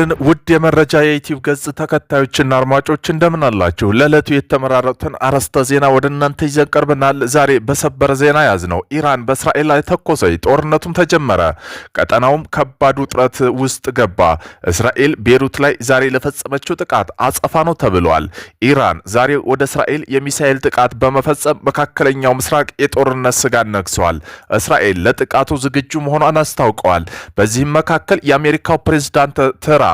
ይስጥልን ውድ የመረጃ የዩቲዩብ ገጽ ተከታዮችና አድማጮች እንደምን አላችሁ? ለዕለቱ የተመራረጡትን አርዕስተ ዜና ወደ እናንተ ይዘን ቀርበናል። ዛሬ በሰበር ዜና ያዝነው ኢራን በእስራኤል ላይ ተኮሰች፣ ጦርነቱም ተጀመረ። ቀጠናውም ከባድ ውጥረት ውስጥ ገባ። እስራኤል ቤሩት ላይ ዛሬ ለፈጸመችው ጥቃት አጸፋ ነው ተብሏል። ኢራን ዛሬ ወደ እስራኤል የሚሳኤል ጥቃት በመፈጸም መካከለኛው ምስራቅ የጦርነት ስጋት ነግሷል። እስራኤል ለጥቃቱ ዝግጁ መሆኗን አስታውቀዋል። በዚህም መካከል የአሜሪካው ፕሬዝዳንት ትራምፕ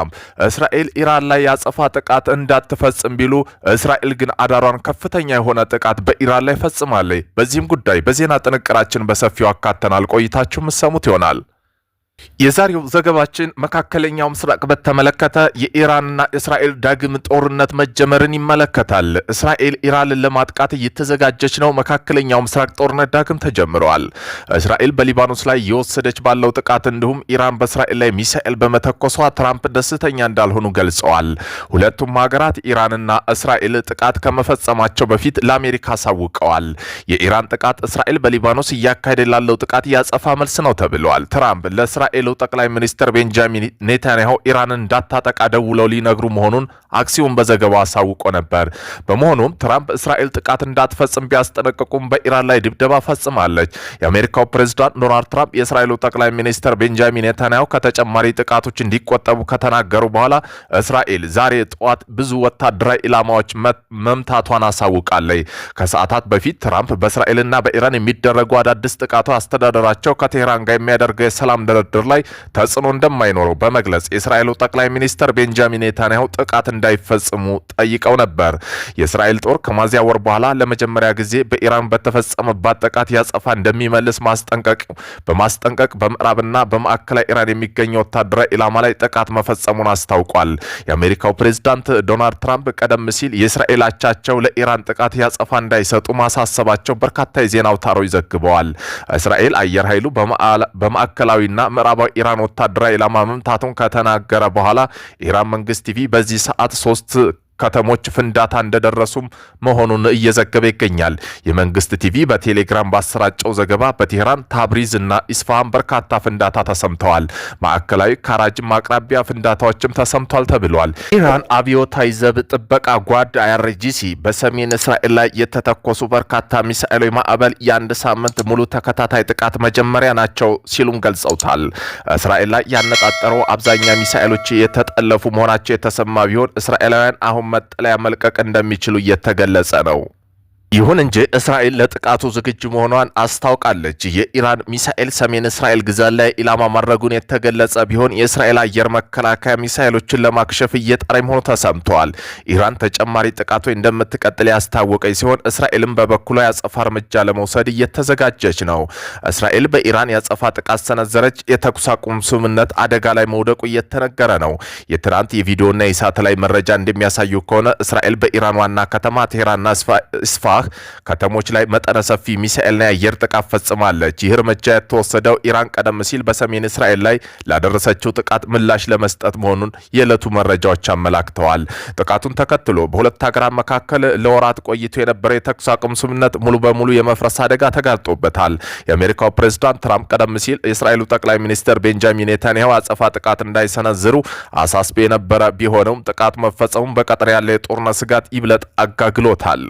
እስራኤል ኢራን ላይ ያጸፋ ጥቃት እንዳትፈጽም ቢሉ እስራኤል ግን አዳሯን ከፍተኛ የሆነ ጥቃት በኢራን ላይ ፈጽማለች። በዚህም ጉዳይ በዜና ጥንቅራችን በሰፊው አካተናል። ቆይታችሁ የምትሰሙት ይሆናል። የዛሬው ዘገባችን መካከለኛው ምስራቅ በተመለከተ የኢራንና እስራኤል ዳግም ጦርነት መጀመርን ይመለከታል። እስራኤል ኢራንን ለማጥቃት እየተዘጋጀች ነው። መካከለኛው ምስራቅ ጦርነት ዳግም ተጀምረዋል። እስራኤል በሊባኖስ ላይ የወሰደች ባለው ጥቃት እንዲሁም ኢራን በእስራኤል ላይ ሚሳኤል በመተኮሷ ትራምፕ ደስተኛ እንዳልሆኑ ገልጸዋል። ሁለቱም ሀገራት ኢራንና እስራኤል ጥቃት ከመፈጸማቸው በፊት ለአሜሪካ አሳውቀዋል። የኢራን ጥቃት እስራኤል በሊባኖስ እያካሄደ ላለው ጥቃት ያጸፋ መልስ ነው ተብለዋል። ትራምፕ ለእስራኤል ጠቅላይ ሚኒስትር ቤንጃሚን ኔታንያሁ ኢራንን እንዳታጠቃ ደውለው ሊነግሩ መሆኑን አክሲዮን በዘገባው አሳውቆ ነበር። በመሆኑም ትራምፕ እስራኤል ጥቃት እንዳትፈጽም ቢያስጠነቅቁም በኢራን ላይ ድብደባ ፈጽማለች። የአሜሪካው ፕሬዝዳንት ዶናልድ ትራምፕ የእስራኤሉ ጠቅላይ ሚኒስትር ቤንጃሚን ኔታንያሁ ከተጨማሪ ጥቃቶች እንዲቆጠቡ ከተናገሩ በኋላ እስራኤል ዛሬ ጠዋት ብዙ ወታደራዊ ኢላማዎች መምታቷን አሳውቃለች። ከሰዓታት በፊት ትራምፕ በእስራኤልና በኢራን የሚደረጉ አዳዲስ ጥቃቶች አስተዳደራቸው ከቴህራን ጋር የሚያደርገው የሰላም ድርድር ላይ ተጽዕኖ እንደማይኖረው በመግለጽ የእስራኤሉ ጠቅላይ ሚኒስትር ቤንጃሚን ኔታንያሁ ጥቃት እንዳይፈጽሙ ጠይቀው ነበር። የእስራኤል ጦር ከሚያዝያ ወር በኋላ ለመጀመሪያ ጊዜ በኢራን በተፈጸመባት ጥቃት ያጸፋ እንደሚመልስ በማስጠንቀቅ በምዕራብና በማዕከላዊ ኢራን የሚገኘው ወታደራዊ ኢላማ ላይ ጥቃት መፈጸሙን አስታውቋል። የአሜሪካው ፕሬዝዳንት ዶናልድ ትራምፕ ቀደም ሲል የእስራኤል አቻቸው ለኢራን ጥቃት ያጸፋ እንዳይሰጡ ማሳሰባቸው በርካታ የዜና አውታሮች ዘግበዋል። እስራኤል አየር ኃይሉ በማዕከላዊና ምዕራባዊ ኢራን ወታደራዊ ኢላማ መምታቱን ከተናገረ በኋላ ኢራን መንግስት ቲቪ በዚህ ሰዓት 3 ከተሞች ፍንዳታ እንደደረሱም መሆኑን እየዘገበ ይገኛል። የመንግስት ቲቪ በቴሌግራም ባሰራጨው ዘገባ በቴህራን ታብሪዝ እና ኢስፋሃን በርካታ ፍንዳታ ተሰምተዋል። ማዕከላዊ ካራጅም አቅራቢያ ፍንዳታዎችም ተሰምቷል ተብሏል። ኢራን አብዮታዊ ዘብ ጥበቃ ጓድ IRGC በሰሜን እስራኤል ላይ የተተኮሱ በርካታ ሚሳኤሎች ማዕበል የአንድ ሳምንት ሙሉ ተከታታይ ጥቃት መጀመሪያ ናቸው ሲሉም ገልጸውታል። እስራኤል ላይ ያነጣጠረው አብዛኛው ሚሳኤሎች የተጠለፉ መሆናቸው የተሰማ ቢሆን እስራኤላውያን አሁን መጠለያ መልቀቅ እንደሚችሉ እየተገለጸ ነው። ይሁን እንጂ እስራኤል ለጥቃቱ ዝግጁ መሆኗን አስታውቃለች። የኢራን ሚሳኤል ሰሜን እስራኤል ግዛት ላይ ኢላማ ማድረጉን የተገለጸ ቢሆን የእስራኤል አየር መከላከያ ሚሳኤሎችን ለማክሸፍ እየጣረ መሆኑ ተሰምተዋል። ኢራን ተጨማሪ ጥቃቶች እንደምትቀጥል ያስታወቀች ሲሆን እስራኤልም በበኩሏ ያጸፋ እርምጃ ለመውሰድ እየተዘጋጀች ነው። እስራኤል በኢራን ያጸፋ ጥቃት ሰነዘረች። የተኩስ አቁም ስምምነት አደጋ ላይ መውደቁ እየተነገረ ነው። የትናንት የቪዲዮና የሳተላይት መረጃ እንደሚያሳዩ ከሆነ እስራኤል በኢራን ዋና ከተማ ቴህራንና ኢስፋሃን ከተሞች ላይ መጠነ ሰፊ ሚሳኤልና የአየር ጥቃት ፈጽማለች። ይህ እርምጃ የተወሰደው ኢራን ቀደም ሲል በሰሜን እስራኤል ላይ ላደረሰችው ጥቃት ምላሽ ለመስጠት መሆኑን የዕለቱ መረጃዎች አመላክተዋል። ጥቃቱን ተከትሎ በሁለት ሀገራት መካከል ለወራት ቆይቶ የነበረው የተኩስ አቁም ስምምነት ሙሉ በሙሉ የመፍረስ አደጋ ተጋርጦበታል። የአሜሪካው ፕሬዝዳንት ትራምፕ ቀደም ሲል የእስራኤሉ ጠቅላይ ሚኒስትር ቤንጃሚን ኔታንያሁ አጸፋ ጥቃት እንዳይሰነዝሩ አሳስቦ የነበረ ቢሆንም ጥቃት መፈጸሙን በቀጠና ያለ የጦርነት ስጋት ይብለጥ አጋግሎታል።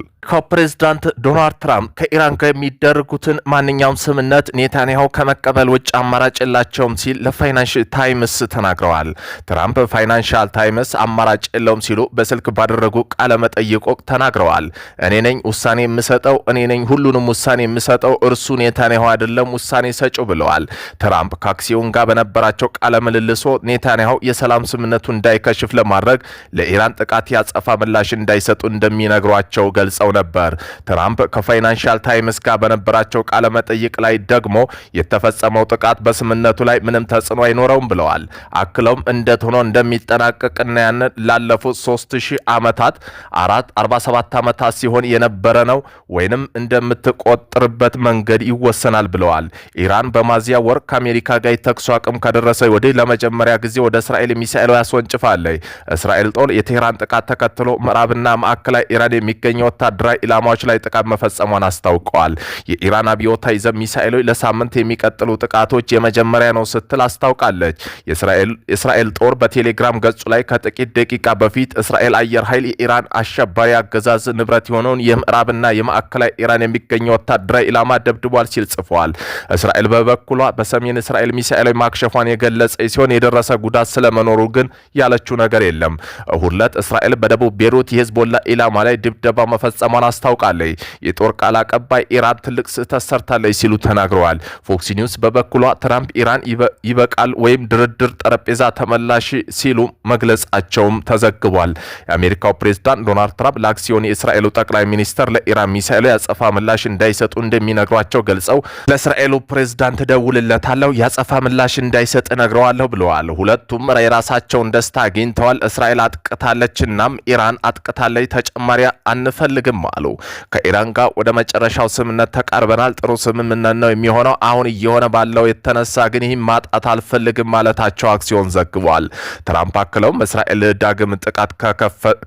ፕሬዝዳንት ዶናልድ ትራምፕ ከኢራን ጋር የሚደረጉትን ማንኛውም ስምምነት ኔታንያሁ ከመቀበል ውጭ አማራጭ የላቸውም ሲል ለፋይናንሻል ታይምስ ተናግረዋል። ትራምፕ ፋይናንሻል ታይምስ አማራጭ የለውም ሲሉ በስልክ ባደረጉ ቃለ መጠይቅ ወቅት ተናግረዋል። እኔ ነኝ ውሳኔ የምሰጠው፣ እኔ ነኝ ሁሉንም ውሳኔ የምሰጠው፣ እርሱ ኔታንያሁ አይደለም ውሳኔ ሰጪው ብለዋል። ትራምፕ ከአክሲዮን ጋር በነበራቸው ቃለ ምልልሶ ኔታንያሁ የሰላም ስምምነቱ እንዳይከሽፍ ለማድረግ ለኢራን ጥቃት ያጸፋ ምላሽ እንዳይሰጡ እንደሚነግሯቸው ገልጸው ነበር። ትራምፕ ከፋይናንሻል ታይምስ ጋር በነበራቸው ቃለ መጠይቅ ላይ ደግሞ የተፈጸመው ጥቃት በስምምነቱ ላይ ምንም ተጽዕኖ አይኖረውም ብለዋል። አክለውም እንዴት ሆኖ እንደሚጠናቀቅና ያን ላለፉት 3000 ዓመታት 47 ዓመታት ሲሆን የነበረ ነው ወይንም እንደምትቆጥርበት መንገድ ይወሰናል ብለዋል። ኢራን በሚያዝያ ወር ከአሜሪካ ጋር የተኩስ አቁም ከደረሰ ወዲህ ለመጀመሪያ ጊዜ ወደ እስራኤል ሚሳኤል ያስወንጭፋለች። እስራኤል ጦር የቴህራን ጥቃት ተከትሎ ምዕራብና ማዕከላዊ ኢራን የሚገኘው ወታደራዊ ወታደራዊ ኢላማዎች ላይ ጥቃት መፈጸሟን አስታውቀዋል። የኢራን አብዮታዊ ዘብ ሚሳኤሎች ለሳምንት የሚቀጥሉ ጥቃቶች የመጀመሪያ ነው ስትል አስታውቃለች። የእስራኤል ጦር በቴሌግራም ገጹ ላይ ከጥቂት ደቂቃ በፊት እስራኤል አየር ኃይል የኢራን አሸባሪ አገዛዝ ንብረት የሆነውን የምዕራብና የማዕከላዊ ኢራን የሚገኘው ወታደራዊ ኢላማ ደብድቧል ሲል ጽፏል። እስራኤል በበኩሏ በሰሜን እስራኤል ሚሳኤሎች ማክሸፏን የገለጸ ሲሆን የደረሰ ጉዳት ስለመኖሩ ግን ያለችው ነገር የለም። እሁድ ዕለት እስራኤል በደቡብ ቤሩት የሂዝቦላ ኢላማ ላይ ድብደባ መፈጸሟን አስታውቃለች። የጦር ቃል አቀባይ ኢራን ትልቅ ስህተት ሰርታለች ሲሉ ተናግረዋል። ፎክስ ኒውስ በበኩሏ ትራምፕ ኢራን ይበቃል ወይም ድርድር ጠረጴዛ ተመላሽ ሲሉ መግለጻቸውም ተዘግቧል። የአሜሪካው ፕሬዝዳንት ዶናልድ ትራምፕ ለአክሲዮን የእስራኤሉ ጠቅላይ ሚኒስተር ለኢራን ሚሳኤሉ ያጸፋ ምላሽ እንዳይሰጡ እንደሚነግሯቸው ገልጸው ለእስራኤሉ ፕሬዝዳንት ደውልለታለሁ ያጸፋ ምላሽ እንዳይሰጥ ነግረዋለሁ ብለዋል። ሁለቱም የራሳቸውን ደስታ አግኝተዋል። እስራኤል አጥቅታለች እናም ኢራን አጥቅታለች፣ ተጨማሪ አንፈልግም አሉ። ከኢራን ጋር ወደ መጨረሻው ስምምነት ተቃርበናል። ጥሩ ስምምነት ነው የሚሆነው። አሁን እየሆነ ባለው የተነሳ ግን ይህም ማጣት አልፈልግም ማለታቸው አክሲዮን ዘግቧል። ትራምፕ አክለውም እስራኤል ዳግም ጥቃት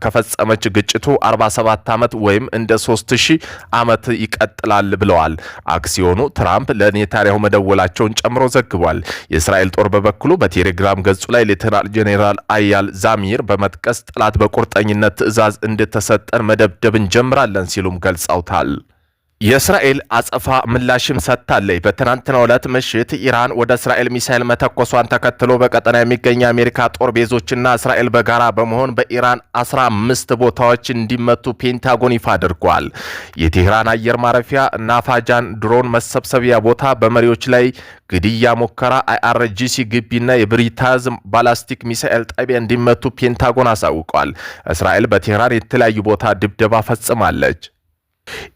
ከፈጸመች ግጭቱ 47 ዓመት ወይም እንደ 3000 ዓመት ይቀጥላል ብለዋል። አክሲዮኑ ትራምፕ ለኔታንያሁ መደወላቸውን ጨምሮ ዘግቧል። የእስራኤል ጦር በበኩሉ በቴሌግራም ገጹ ላይ ሌተናል ጄኔራል አያል ዛሚር በመጥቀስ ጠላት በቁርጠኝነት ትዕዛዝ እንደተሰጠን መደብደብ እንጀምራለን ሲሉም ገልጸውታል። የእስራኤል አጸፋ ምላሽም ሰጥታለች። በትናንትናው ዕለት ምሽት ኢራን ወደ እስራኤል ሚሳኤል መተኮሷን ተከትሎ በቀጠና የሚገኙ የአሜሪካ ጦር ቤዞችና እስራኤል በጋራ በመሆን በኢራን 15 ቦታዎች እንዲመቱ ፔንታጎን ይፋ አድርጓል። የቴህራን አየር ማረፊያ፣ ናፋጃን ድሮን መሰብሰቢያ ቦታ፣ በመሪዎች ላይ ግድያ ሙከራ፣ አይአርጂሲ ግቢና የብሪታዝ ባላስቲክ ሚሳኤል ጣቢያ እንዲመቱ ፔንታጎን አሳውቋል። እስራኤል በቴህራን የተለያዩ ቦታ ድብደባ ፈጽማለች።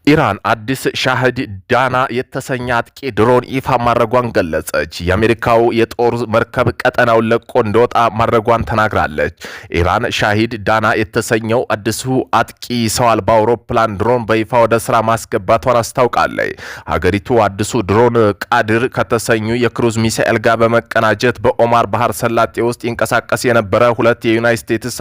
ኢራን አዲስ ሻህድ ዳና የተሰኘ አጥቂ ድሮን ይፋ ማድረጓን ገለጸች። የአሜሪካው የጦር መርከብ ቀጠናውን ለቆ እንደወጣ ማድረጓን ተናግራለች። ኢራን ሻሂድ ዳና የተሰኘው አዲሱ አጥቂ ሰው አልባ አውሮፕላን ድሮን በይፋ ወደ ስራ ማስገባቷን አስታውቃለች። ሀገሪቱ አዲሱ ድሮን ቃድር ከተሰኙ የክሩዝ ሚሳኤል ጋር በመቀናጀት በኦማር ባህር ሰላጤ ውስጥ ይንቀሳቀስ የነበረ ሁለት የዩናይትድ ስቴትስ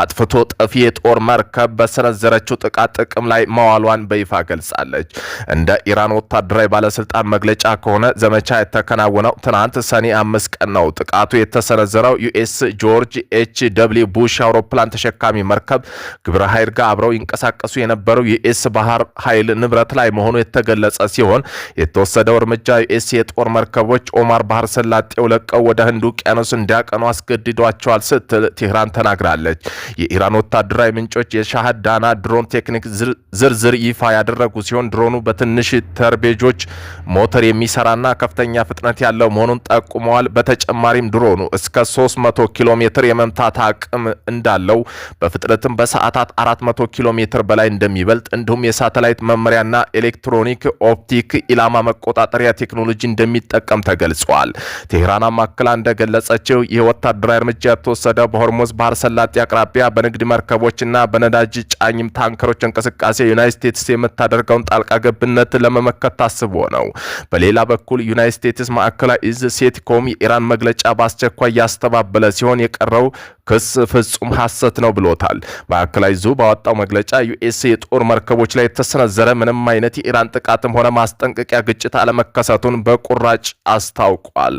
አጥፍቶ ጠፊ የጦር መርከብ በሰነዘረችው ጥቃት ጥቅም ላይ መዋሏን በይፋ ገልጻለች። እንደ ኢራን ወታደራዊ ባለስልጣን መግለጫ ከሆነ ዘመቻ የተከናወነው ትናንት ሰኔ 5 ቀን ነው። ጥቃቱ የተሰነዘረው ዩኤስ ጆርጅ ኤች.ደብሊው ቡሽ አውሮፕላን ተሸካሚ መርከብ ግብረ ኃይል ጋር አብረው ይንቀሳቀሱ የነበሩ ዩኤስ ባህር ኃይል ንብረት ላይ መሆኑ የተገለጸ ሲሆን የተወሰደው እርምጃ ዩኤስ የጦር መርከቦች ኦማር ባህር ሰላጤው ለቀው ወደ ህንድ ውቅያኖስ እንዲያቀኑ አስገድዷቸዋል ስትል ቴህራን ተናግራለች። የኢራን ወታደራዊ ምንጮች የሻህድ ዳና ድሮን ቴክኒክ ዝርዝር ይፋ ያደረጉ ሲሆን ድሮኑ በትንሽ ተርቤጆች ሞተር የሚሰራና ከፍተኛ ፍጥነት ያለው መሆኑን ጠቁመዋል። በተጨማሪም ድሮኑ እስከ 300 ኪሎ ሜትር የመምታት አቅም እንዳለው፣ በፍጥነትም በሰዓታት 400 ኪሎ ሜትር በላይ እንደሚበልጥ፣ እንዲሁም የሳተላይት መመሪያና ኤሌክትሮኒክ ኦፕቲክ ኢላማ መቆጣጠሪያ ቴክኖሎጂ እንደሚጠቀም ተገልጿል። ቴህራን አማክላ እንደገለጸችው ይህ ወታደራዊ እርምጃ የተወሰደው በሆርሙዝ ባህር ሰላጤ አቅራቢያ በንግድ መርከቦችና በነዳጅ ጫኝም ታንከሮች እንቅስቃሴ ዩናይትድ ስቴትስ የምታደርገውን ጣልቃ ገብነት ለመመከት ታስቦ ነው። በሌላ በኩል ዩናይትድ ስቴትስ ማዕከላዊ እዝ ሴትኮም የኢራን መግለጫ በአስቸኳይ ያስተባበለ ሲሆን የቀረው ክስ ፍጹም ሐሰት ነው ብሎታል። ማዕከላዊ እዙ ባወጣው መግለጫ ዩኤስ የጦር መርከቦች ላይ የተሰነዘረ ምንም አይነት የኢራን ጥቃትም ሆነ ማስጠንቀቂያ ግጭት አለመከሰቱን በቁራጭ አስታውቋል።